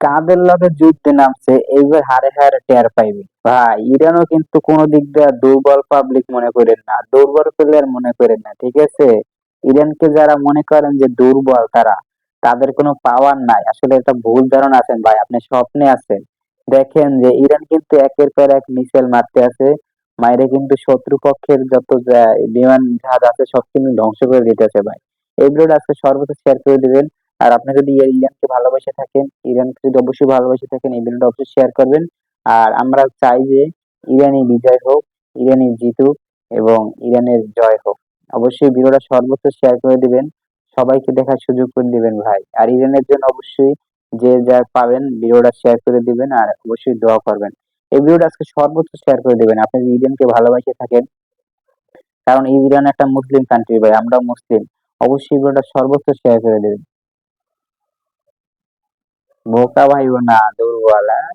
কাদের লগে যুদ্ধে নামছে এইবার হারে হারে টের পাইবে ভাই। ইরানও কিন্তু কোন দিক দিয়ে দুর্বল পাবলিক মনে করেন না, দুর্বল প্লেয়ার মনে করেন না, ঠিক আছে? ইরানকে যারা মনে করেন যে দুর্বল, তাদের কোনো পাওয়ার নাই, আসলে এটা ভুল ধারণা আছেন ভাই, আপনি স্বপ্নে আছেন। দেখেন যে ইরান কিন্তু একের পর এক মিসাইল মারতে আছে, মাইরে কিন্তু শত্রুপক্ষের যত বিমান জাহাজ আছে সব কিন্তু ধ্বংস করে দিতেছে ভাই। এই ভিডিওটা আজকে সর্বোচ্চ শেয়ার করে দিবেন। আর আপনি যদি ইরানকে ভালোবেসে থাকেন, ইরানকে যদি অবশ্যই ভালোবেসে থাকেন, এই ভিডিওটা অবশ্যই শেয়ার করবেন। আর আমরা চাই যে ইরানি বিজয় হোক, ইরানি জিতুক এবং ইরানের জয় হোক। অবশ্যই ভিডিওটা সর্বোচ্চ শেয়ার করে দিবেন, সবাইকে দেখার সুযোগ করে দিবেন ভাই। আর ইরানের জন্য অবশ্যই যে যা পাবেন ভিডিওটা শেয়ার করে দিবেন আর অবশ্যই দোয়া করবেন। এই ভিডিওটা আজকে সর্বোচ্চ শেয়ার করে দিবেন আপনি যদি ইরানকে ভালোবাসে থাকেন, কারণ ইরান একটা মুসলিম কান্ট্রি ভাই, আমরা মুসলিম। অবশ্যই ভিডিওটা সর্বোচ্চ শেয়ার করে দিবেন। বোকা ভাইও না, দুর্বল, হ্যাঁ?